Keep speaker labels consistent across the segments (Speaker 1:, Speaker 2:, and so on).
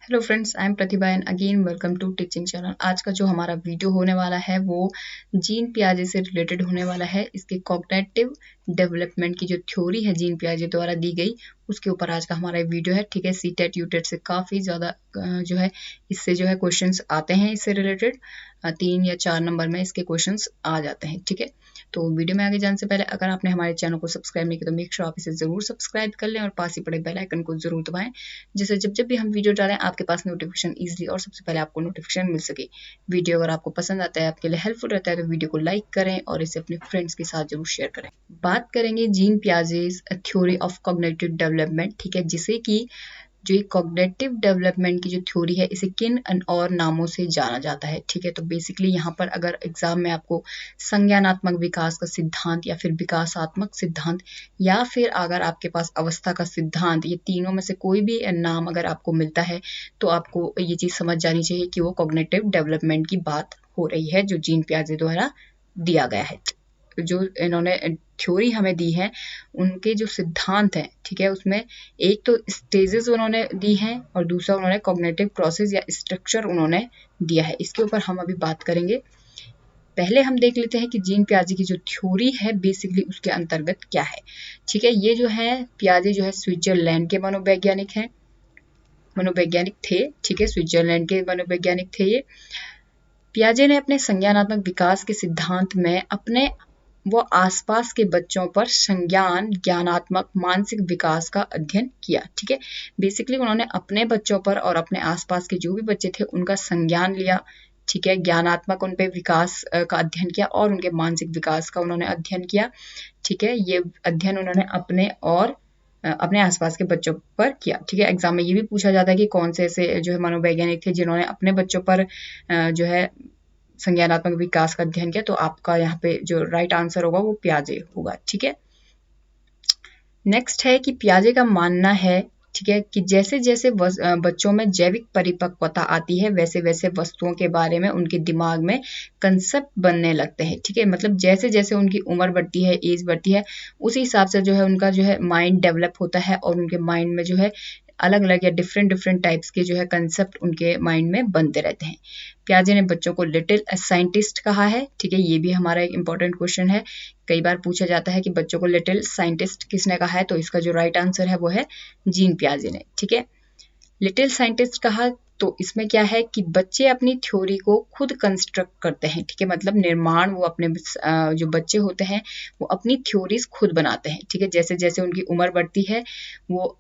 Speaker 1: Hello friends, I am Pratibha and again welcome to teaching channel. आज का जो हमारा वीडियो होने वाला है वो जीन पियाजे से रिलेटेड होने वाला है। इसके कॉग्निटिव डेवलपमेंट की जो थ्योरी है जीन पियाजे द्वारा दी गई, उसके ऊपर आज का हमारा वीडियो है। ठीक है, सीटेट यूटेट से काफ़ी ज़्यादा जो है इससे जो है क्वेश्चंस आते हैं। इससे रिलेटेड 3 या 4 नंबर में इसके क्वेश्चंस आ जाते हैं। ठीक है, तो वीडियो में आगे जाने से पहले अगर आपने हमारे चैनल को सब्सक्राइब नहीं किया तो मेक श्योर आप इसे ज़रूर सब्सक्राइब कर लें और पास ही पड़े बेल आइकन को ज़रूर दबाएं, जिससे जब भी हम वीडियो डालें आपके पास नोटिफिकेशन ईजिली और सबसे पहले आपको नोटिफिकेशन मिल सके। वीडियो अगर आपको पसंद आता है, आपके लिए हेल्पफुल रहता है, तो वीडियो को लाइक करें और इसे अपने फ्रेंड्स के साथ जरूर शेयर करें। बात करेंगे gene Piaget's theory of cognitive development. ठीक है, जिसे कि जो ये कॉग्निटिव डेवलपमेंट की जो थ्योरी है, इसे किन और नामों से जाना जाता है। ठीक है, तो बेसिकली यहाँ पर अगर एग्जाम में आपको संज्ञानात्मक विकास का सिद्धांत या फिर विकासात्मक सिद्धांत या फिर अगर आपके पास अवस्था का सिद्धांत, ये तीनों में से कोई भी नाम अगर आपको मिलता है तो आपको ये चीज़ समझ जानी चाहिए कि वो कॉग्निटिव डेवलपमेंट की बात हो रही है जो जीन पियाजे द्वारा दिया गया है। जो इन्होंने थ्योरी हमें दी है, उनके जो सिद्धांत हैं, ठीक है, उसमें एक तो स्टेजेस उन्होंने दी हैं और दूसरा उन्होंने कॉग्निटिव प्रोसेस या स्ट्रक्चर उन्होंने दिया है। इसके ऊपर हम अभी बात करेंगे। पहले हम देख लेते हैं कि जीन पियाजे की जो थ्योरी है बेसिकली उसके अंतर्गत क्या है। ठीक है, ये जो है पियाजे जो है स्विट्जरलैंड के मनोवैज्ञानिक थे। ठीक है, स्विट्जरलैंड के मनोवैज्ञानिक थे ये। पियाजे ने अपने संज्ञानात्मक विकास के सिद्धांत में अपने वो आसपास के बच्चों पर संज्ञान, ज्ञानात्मक, मानसिक विकास का अध्ययन किया। ठीक है, बेसिकली उन्होंने अपने बच्चों पर और अपने आसपास के जो भी बच्चे थे उनका संज्ञान लिया। ठीक है, ज्ञानात्मक उन पे विकास का अध्ययन किया और उनके मानसिक विकास का उन्होंने अध्ययन किया। ठीक है, ये अध्ययन उन्होंने अपने और अपने आसपास के बच्चों पर किया। ठीक है, एग्जाम में ये भी पूछा जाता है कि कौन से ऐसे जो है मनोवैज्ञानिक थे जिन्होंने अपने बच्चों पर जो है संज्ञानात्मक विकास का अध्ययन किया, तो आपका यहाँ पे जो राइट आंसर होगा वो पियाजे होगा। ठीक है, नेक्स्ट है कि पियाजे का मानना है, ठीक है, कि जैसे जैसे बच्चों में जैविक परिपक्वता आती है वैसे वैसे वस्तुओं के बारे में उनके दिमाग में कंसेप्ट बनने लगते हैं। ठीक है, मतलब जैसे जैसे उनकी उम्र बढ़ती है, एज बढ़ती है, उसी हिसाब से जो है उनका जो है माइंड डेवलप होता है और उनके माइंड में जो है अलग अलग या डिफरेंट डिफरेंट टाइप्स के जो है कंसेप्ट उनके माइंड में बनते रहते हैं। पियाजे ने बच्चों को लिटिल साइंटिस्ट कहा है। ठीक है, ये भी हमारा एक इंपॉर्टेंट क्वेश्चन है, कई बार पूछा जाता है कि बच्चों को लिटिल साइंटिस्ट किसने कहा है, तो इसका जो राइट आंसर है वो है जीन पियाजे ने। ठीक है, लिटिल साइंटिस्ट कहा तो इसमें क्या है कि बच्चे अपनी थ्योरी को खुद कंस्ट्रक्ट करते हैं। ठीक है, मतलब निर्माण वो अपने जो बच्चे होते हैं वो अपनी थ्योरीज खुद बनाते हैं। ठीक है, जैसे जैसे उनकी उम्र बढ़ती है वो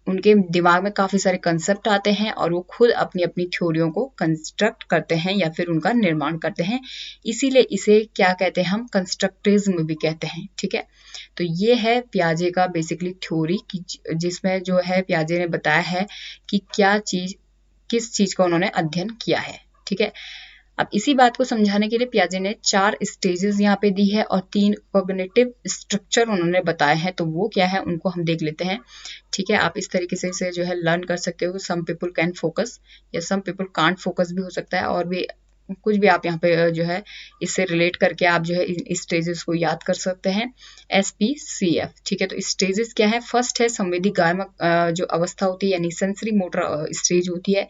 Speaker 1: उनके दिमाग में काफ़ी सारे कंसेप्ट आते हैं और वो खुद अपनी अपनी थ्योरियों को कंस्ट्रक्ट करते हैं या फिर उनका निर्माण करते हैं। इसीलिए इसे क्या कहते हैं, हम कंस्ट्रक्टिज्म भी कहते हैं। ठीक है, तो ये है पियाजे का बेसिकली थ्योरी की, जिसमें जो है पियाजे ने बताया है कि किस चीज़ का उन्होंने अध्ययन किया है। ठीक है, अब इसी बात को समझाने के लिए पियाजे ने 4 स्टेजेस यहाँ पे दी है और 3 कॉग्निटिव स्ट्रक्चर उन्होंने बताए हैं, तो वो क्या है उनको हम देख लेते हैं। ठीक है, आप इस तरीके से इसे जो है लर्न कर सकते हो। सम पीपल कैन फोकस या सम पीपल कांट फोकस भी हो सकता है, और भी कुछ भी आप यहाँ पे जो है इससे रिलेट करके आप जो है इस स्टेजेस को याद कर सकते हैं। SPCF। ठीक है, तो स्टेजेस क्या है, फर्स्ट है संवेदी गायमक जो अवस्था होती है यानी सेंसरी मोटर स्टेज होती है।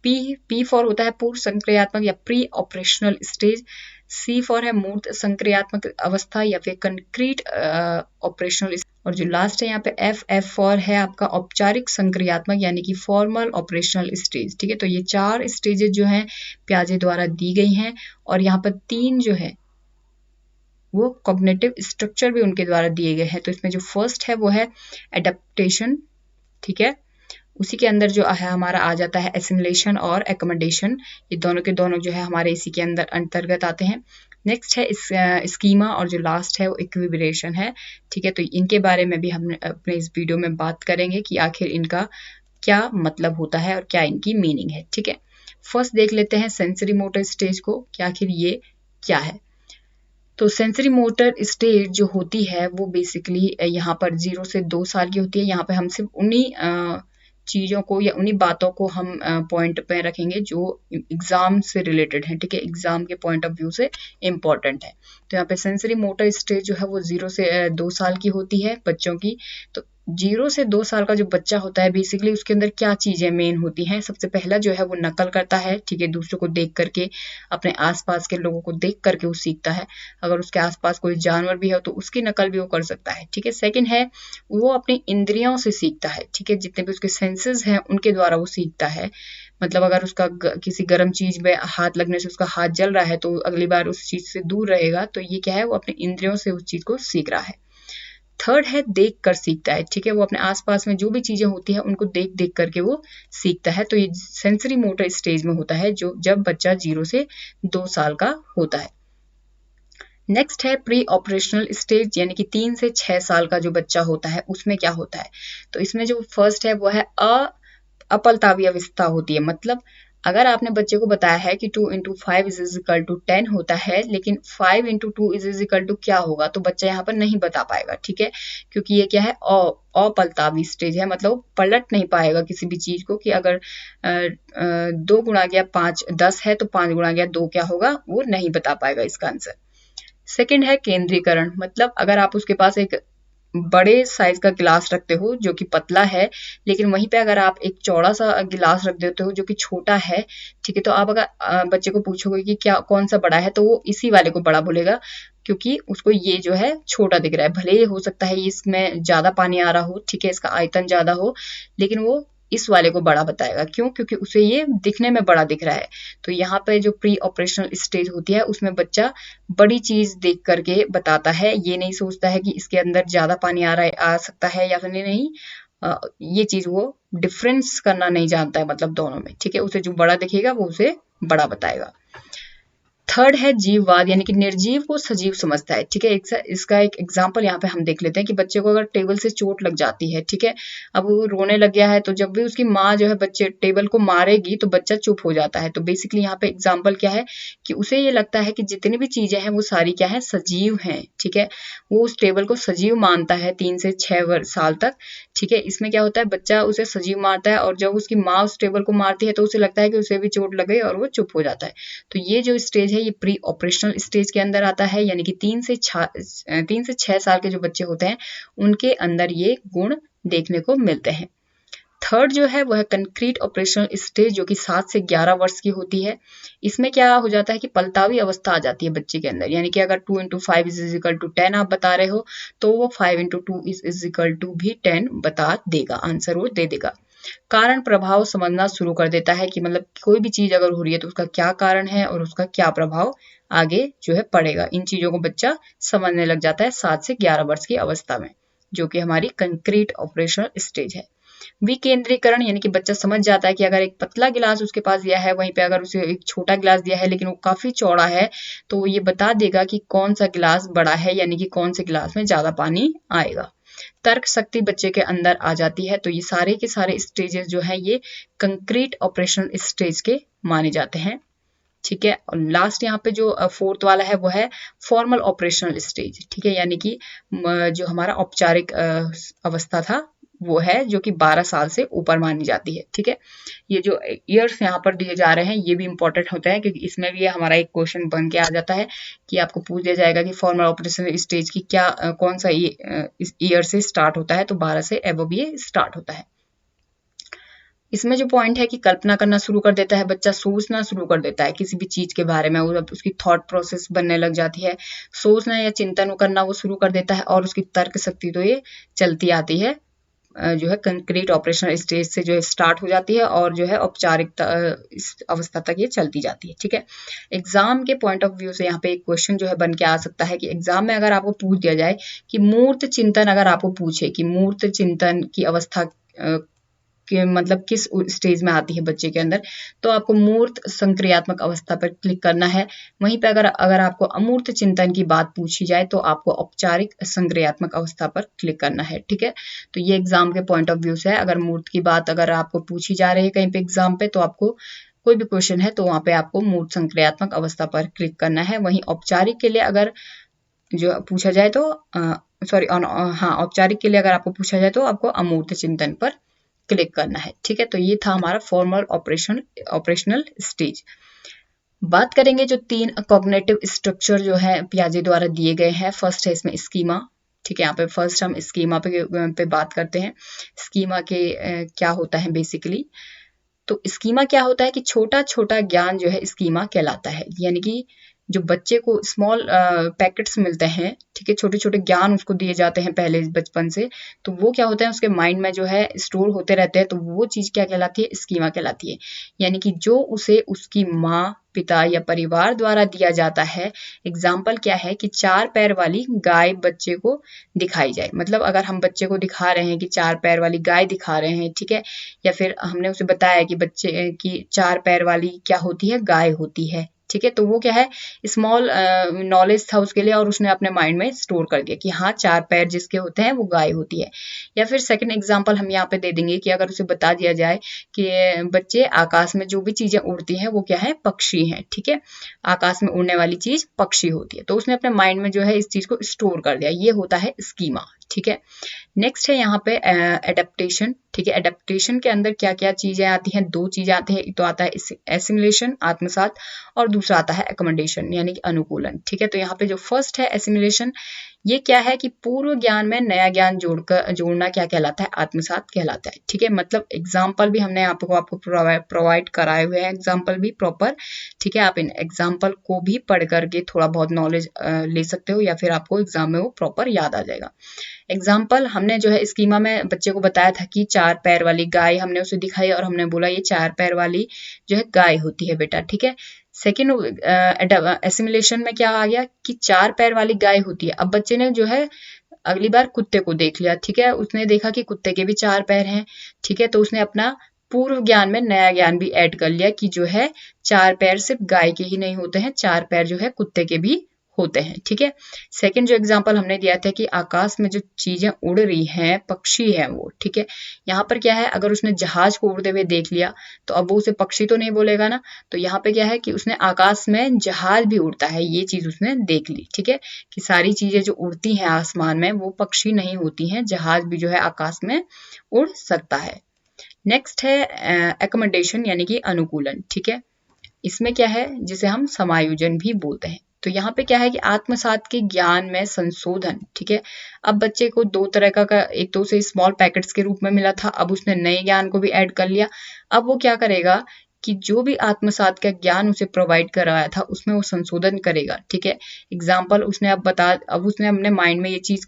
Speaker 1: पी फॉर होता है पूर्व संक्रियात्मक या प्री ऑपरेशनल स्टेज। सी फॉर है मूर्त संक्रियात्मक अवस्था या फिर कंक्रीट ऑपरेशनल। और जो लास्ट है यहाँ पे एफ फॉर है आपका औपचारिक संक्रियात्मक यानी कि फॉर्मल ऑपरेशनल स्टेज। ठीक है, तो ये 4 स्टेजेस जो हैं पियाजे द्वारा दी गई हैं और यहाँ पर 3 जो है वो कॉग्निटिव स्ट्रक्चर भी उनके द्वारा दिए गए हैं। तो इसमें जो फर्स्ट है वो है एडेप्टेशन। ठीक है, उसी के अंदर जो है हमारा आ जाता है एसिमिलेशन और एकोमोडेशन, ये दोनों के दोनों जो है हमारे इसी के अंदर अंतर्गत आते हैं। नेक्स्ट है स्कीमा और जो लास्ट है वो इक्विलिब्रेशन है। ठीक है, तो इनके बारे में भी हम अपने इस वीडियो में बात करेंगे कि आखिर इनका क्या मतलब होता है और क्या इनकी मीनिंग है। ठीक है, फर्स्ट देख लेते हैं सेंसरी मोटर स्टेज को कि आखिर ये क्या है। तो सेंसरी मोटर स्टेज जो होती है वो बेसिकली यहाँ पर 0 से 2 साल की होती है। यहाँ पे हम सिर्फ उन्हीं चीज़ों को या उन्हीं बातों को हम पॉइंट पे रखेंगे जो एग्जाम से रिलेटेड है। ठीक है, एग्जाम के पॉइंट ऑफ व्यू से इम्पॉर्टेंट है। तो यहाँ पे सेंसरी मोटर स्टेज जो है वो 0 से 2 साल की होती है बच्चों की। तो 0 से 2 साल का जो बच्चा होता है बेसिकली उसके अंदर क्या चीजें मेन होती हैं। सबसे पहला जो है वो नकल करता है, ठीक है, दूसरों को देख करके, अपने आसपास के लोगों को देख करके वो सीखता है। अगर उसके आसपास कोई जानवर भी है तो उसकी नकल भी वो कर सकता है, ठीक है। सेकंड है वो अपनी इंद्रियों से सीखता है, ठीक है, जितने भी उसके सेंसेस हैं उनके द्वारा वो सीखता है। मतलब अगर उसका किसी गर्म चीज में हाथ लगने से उसका हाथ जल रहा है तो अगली बार उस चीज से दूर रहेगा, तो ये क्या है, वो अपने इंद्रियों से उस चीज को सीख रहा है। थर्ड है देख कर सीखता है, ठीक है, वो अपने आसपास में जो भी चीजें होती है उनको देख देख करके वो सीखता है। तो ये सेंसरी मोटर स्टेज में होता है जो जब बच्चा 0 से 2 साल का होता है। नेक्स्ट है प्री ऑपरेशनल स्टेज, यानी कि 3 से 6 साल का जो बच्चा होता है उसमें क्या होता है। तो इसमें जो फर्स्ट है वो है अपलतावी अवस्था होती है। मतलब अगर आपने बच्चे को बताया है कि 2 into 5 is equal to 10 होता है, लेकिन 5 into 2 is equal to क्या होगा, तो बच्चा यहाँ पर नहीं बता पाएगा, ठीक है, क्योंकि ये क्या है, अपलतावी स्टेज है। मतलब वो पलट नहीं पाएगा किसी भी चीज को कि अगर 2 गुणा गया 5 10 है तो 5 गुणा गया 2 क्या होगा, वो नहीं बता पाएगा इसका आंसर। सेकंड है केंद्रीकरण। मतलब अगर आप उसके पास एक बड़े साइज का गिलास रखते हो जो कि पतला है, लेकिन वहीं पे अगर आप एक चौड़ा सा गिलास रख देते हो जो कि छोटा है, ठीक है, तो आप अगर बच्चे को पूछोगे कि क्या कौन सा बड़ा है, तो वो इसी वाले को बड़ा बोलेगा, क्योंकि उसको ये जो है छोटा दिख रहा है। भले ही हो सकता है इसमें ज्यादा पानी आ रहा हो, ठीक है, इसका आयतन ज्यादा हो, लेकिन वो इस वाले को बड़ा बताएगा। क्यों? क्योंकि उसे ये दिखने में बड़ा दिख रहा है। तो यहाँ पे जो प्री ऑपरेशनल स्टेज होती है उसमें बच्चा बड़ी चीज देख करके बताता है, ये नहीं सोचता है कि इसके अंदर ज्यादा पानी आ सकता है या फिर नहीं। ये चीज वो डिफरेंस करना नहीं जानता है, मतलब दोनों में, ठीक है, उसे जो बड़ा दिखेगा वो उसे बड़ा बताएगा। थर्ड है जीववाद, यानी कि निर्जीव को सजीव समझता है, ठीक है। इसका एक एग्जांपल यहाँ पे हम देख लेते हैं कि बच्चे को अगर टेबल से चोट लग जाती है, ठीक है, अब वो रोने लग गया है, तो जब भी उसकी माँ जो है बच्चे टेबल को मारेगी तो बच्चा चुप हो जाता है। तो बेसिकली यहाँ पे एग्जाम्पल क्या है कि उसे ये लगता है कि जितनी भी चीजें हैं वो सारी क्या है, सजीव हैं, ठीक है, वो उस टेबल को सजीव मानता है 3 से 6 साल तक, ठीक है। इसमें क्या होता है, बच्चा उसे सजीव मानता है और जब उसकी माँ उस टेबल को मारती है तो उसे लगता है कि उसे भी चोट लग गई और वो चुप हो जाता है। तो ये जो स्टेज है ये प्री ऑपरेशनल स्टेज के अंदर आता है, यानी कि 3 से 6 साल के जो बच्चे होते हैं उनके अंदर ये गुण देखने को मिलते हैं। थर्ड जो है वह कंक्रीट ऑपरेशनल स्टेज जो कि 7 से 11 वर्ष की होती है। इसमें क्या हो जाता है कि पलतावी अवस्था आ जाती है बच्चे के अंदर, यानी कि अगर 2 into 5 is equal to 10 आप बता रहे हो तो वो 5 into 2 is equal to भी 10 बता देगा, आंसर वो दे देगा। कारण प्रभाव समझना शुरू कर देता है कि मतलब कोई भी चीज अगर हो रही है तो उसका क्या कारण है और उसका क्या प्रभाव आगे जो है पड़ेगा। इन चीजों को बच्चा समझने लग जाता है 7 से 11 वर्ष की अवस्था में, जो कि हमारी कंक्रीट ऑपरेशनल स्टेज है। विकेंद्रीकरण, यानी कि बच्चा समझ जाता है कि अगर एक पतला गिलास उसके पास दिया है, वहीं पे अगर उसे एक छोटा गिलास दिया है लेकिन वो काफी चौड़ा है, तो वो ये बता देगा कि कौन सा गिलास बड़ा है, यानी कि कौन से गिलास में ज्यादा पानी आएगा। तर्क शक्ति बच्चे के अंदर आ जाती है। तो ये सारे के सारे स्टेजेस जो है ये कंक्रीट ऑपरेशनल स्टेज के माने जाते हैं, ठीक है। और लास्ट यहाँ पे जो फोर्थ वाला है वो है फॉर्मल ऑपरेशनल स्टेज, ठीक है, यानी कि जो हमारा औपचारिक अवस्था था वो है जो कि 12 साल से ऊपर मानी जाती है, ठीक है। ये जो ईयर्स यहाँ पर दिए जा रहे हैं ये भी इंपॉर्टेंट होता है, क्योंकि इसमें भी हमारा एक क्वेश्चन बन के आ जाता है कि आपको पूछ दिया जाएगा कि फॉर्मल ऑपरेशनल स्टेज की क्या कौन सा ईयर से स्टार्ट होता है, तो 12 से एबव ये स्टार्ट होता है। इसमें जो पॉइंट है कि कल्पना करना शुरू कर देता है बच्चा, सोचना शुरू कर देता है किसी भी चीज के बारे में, उसकी थॉट प्रोसेस बनने लग जाती है, सोचना या चिंतन करना वो शुरू कर देता है, और उसकी तर्क शक्ति तो ये चलती आती है जो है कंक्रीट ऑपरेशनल स्टेज से जो है स्टार्ट हो जाती है और जो है औपचारिक अवस्था तक ये चलती जाती है, ठीक है। एग्जाम के पॉइंट ऑफ व्यू से यहाँ पे एक क्वेश्चन जो है बन के आ सकता है कि एग्जाम में अगर आपको पूछ दिया जाए कि मूर्त चिंतन, अगर आपको पूछे कि मूर्त चिंतन की अवस्था कि मतलब किस स्टेज में आती है बच्चे के अंदर, तो आपको मूर्त संक्रियात्मक अवस्था पर क्लिक करना है। वहीं पे अगर आपको अमूर्त चिंतन की बात पूछी जाए तो आपको औपचारिक संक्रियात्मक अवस्था पर क्लिक करना है, ठीक है। तो ये एग्जाम के पॉइंट ऑफ व्यू से है। अगर मूर्त की बात अगर आपको पूछी जा रही है कहीं पे एग्जाम पे, तो आपको कोई भी क्वेश्चन है तो वहां पे आपको मूर्त संक्रियात्मक अवस्था पर क्लिक करना है। वहीं औपचारिक के लिए अगर जो पूछा जाए तो औपचारिक के लिए अगर आपको पूछा जाए तो आपको अमूर्त चिंतन पर क्लिक करना है, ठीक है। तो ये था हमारा फॉर्मल ऑपरेशनल स्टेज। बात करेंगे जो 3 कॉग्निटिव स्ट्रक्चर जो है पियाजे द्वारा दिए गए हैं। फर्स्ट है इसमें स्कीमा, ठीक है, यहाँ पे फर्स्ट हम स्कीमा पे बात करते हैं। स्कीमा के क्या होता है बेसिकली। तो स्कीमा क्या होता है कि छोटा छोटा ज्ञान जो है स्कीमा कहलाता है, यानी कि जो बच्चे को स्मॉल पैकेट्स मिलते हैं, ठीक है, छोटे छोटे ज्ञान उसको दिए जाते हैं पहले बचपन से, तो वो क्या होता है उसके माइंड में जो है स्टोर होते रहते हैं, तो वो चीज क्या कहलाती है, स्कीमा कहलाती है। यानी कि जो उसे उसकी माँ, पिता या परिवार द्वारा दिया जाता है। एग्जाम्पल क्या है कि 4 पैर वाली गाय बच्चे को दिखाई जाए, मतलब अगर हम बच्चे को दिखा रहे हैं कि 4 पैर वाली गाय दिखा रहे हैं, ठीक है, या फिर हमने उसे बताया कि बच्चे की 4 पैर वाली क्या होती है, गाय होती है, ठीक है, तो वो क्या है, स्मॉल नॉलेज था उसके लिए और उसने अपने माइंड में स्टोर कर दिया कि हाँ 4 पैर जिसके होते हैं वो गाय होती है। या फिर सेकंड एग्जांपल हम यहाँ पे दे देंगे कि अगर उसे बता दिया जाए कि बच्चे आकाश में जो भी चीजें उड़ती हैं वो क्या है, पक्षी हैं, ठीक है, आकाश में उड़ने वाली चीज पक्षी होती है, तो उसने अपने माइंड में जो है इस चीज को स्टोर कर दिया, ये होता है स्कीमा, ठीक है। नेक्स्ट है यहाँ पे एडेप्टेशन, ठीक है। एडेप्टेशन के अंदर क्या क्या चीजें आती हैं, 2 चीजें आती हैं, एक तो आता है एसिमिलेशन, आत्मसात, और दूसरा आता है एकोमोडेशन यानी कि अनुकूलन, ठीक है। तो यहाँ पे जो फर्स्ट है एसिमिलेशन, ये क्या है कि पूर्व ज्ञान में नया ज्ञान जोड़ना क्या कहलाता है, आत्मसात कहलाता है, ठीक है। मतलब एग्जाम्पल भी हमने आपको प्रोवाइड कराए हुए हैं, एग्जाम्पल भी प्रॉपर, ठीक है। आप इन एग्जाम्पल को भी पढ़ करके थोड़ा बहुत नॉलेज ले सकते हो, या फिर आपको एग्जाम में वो प्रॉपर याद आ जाएगा। एग्जाम्पल हमने जो है स्कीमा में बच्चे को बताया था कि 4 पैर वाली गाय हमने उसे दिखाई और हमने बोला ये 4 पैर वाली जो है गाय होती है बेटा, ठीक है। सेकेंड एसिमिलेशन में क्या आ गया कि 4 पैर वाली गाय होती है। अब बच्चे ने जो है अगली बार कुत्ते को देख लिया, ठीक है, उसने देखा कि कुत्ते के भी 4 पैर हैं, ठीक है, तो उसने अपना पूर्व ज्ञान में नया ज्ञान भी ऐड कर लिया कि जो है 4 पैर सिर्फ गाय के ही नहीं होते हैं, 4 पैर जो है कुत्ते के भी होते हैं, ठीक है। सेकंड जो एग्जांपल हमने दिया था कि आकाश में जो चीजें उड़ रही हैं, पक्षी हैं वो, ठीक है। यहाँ पर क्या है, अगर उसने जहाज को उड़ते हुए देख लिया तो अब वो उसे पक्षी तो नहीं बोलेगा ना, तो यहाँ पे क्या है कि उसने आकाश में जहाज भी उड़ता है ये चीज उसने देख ली, ठीक है, कि सारी चीजें जो उड़ती हैं आसमान में वो पक्षी नहीं होती हैं, जहाज भी जो है आकाश में उड़ सकता है। नेक्स्ट है एकोमोडेशन यानी कि अनुकूलन, ठीक है। इसमें क्या है, जिसे हम समायोजन भी बोलते हैं। तो यहाँ पे क्या है कि आत्मसात के ज्ञान में संशोधन, ठीक है। अब बच्चे को 2 तरह का एक तो उसे स्मॉल पैकेट्स के रूप में मिला था, अब उसने नए ज्ञान को भी ऐड कर लिया। अब वो क्या करेगा कि जो भी आत्मसात का ज्ञान उसे प्रोवाइड कराया था उसमें वो संशोधन करेगा, ठीक है। एग्जाम्पल उसने अब उसने अपने माइंड में ये चीज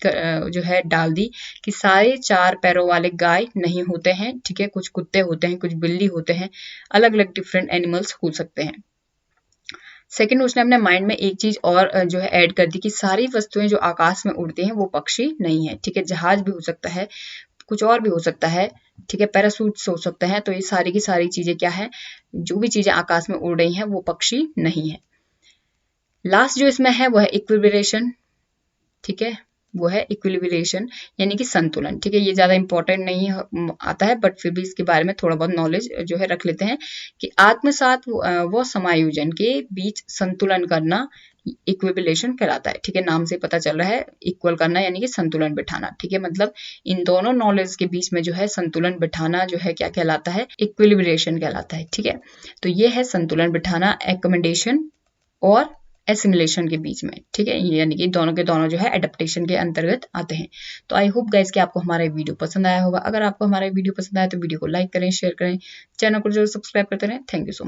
Speaker 1: जो है डाल दी कि सारे 4 पैरों वाले गाय नहीं होते हैं, ठीक है, कुछ कुत्ते होते हैं, कुछ बिल्ली होते हैं, अलग अलग डिफरेंट एनिमल्स हो सकते हैं। सेकंड उसने अपने माइंड में एक चीज और जो है ऐड कर दी कि सारी वस्तुएं जो आकाश में उड़ती हैं वो पक्षी नहीं है, ठीक है, जहाज भी हो सकता है, कुछ और भी हो सकता है, ठीक है, पैरासूट्स हो सकते हैं, तो ये सारी की सारी चीजें क्या है, जो भी चीजें आकाश में उड़ रही हैं वो पक्षी नहीं है। लास्ट जो इसमें है वो है इक्विलिब्रेशन, ठीक है, वो है इक्विलिब्रेशन यानी कि संतुलन, ठीक है। ये ज्यादा इंपॉर्टेंट नहीं आता है, बट फिर भी इसके बारे में थोड़ा बहुत नॉलेज जो है रख लेते हैं कि आत्मसात व समायोजन के बीच संतुलन करना इक्विलिब्रेशन कहलाता है, ठीक है, नाम से पता चल रहा है, इक्वल करना यानी कि संतुलन बिठाना, ठीक है, मतलब इन दोनों नॉलेज के बीच में जो है संतुलन बिठाना जो है क्या कहलाता है, इक्विलिब्रेशन कहलाता है, ठीक है। तो ये है संतुलन बिठाना एकोमोडेशन और एसिमिलेशन के बीच में, ठीक है, यानी कि दोनों के दोनों जो है एडेप्टेशन के अंतर्गत आते हैं। तो आई होप गाइस कि आपको हमारा वीडियो पसंद आया होगा। अगर आपको हमारा वीडियो पसंद आया तो वीडियो को लाइक करें, शेयर करें, चैनल को जरूर सब्सक्राइब करते रहें। Thank you so much.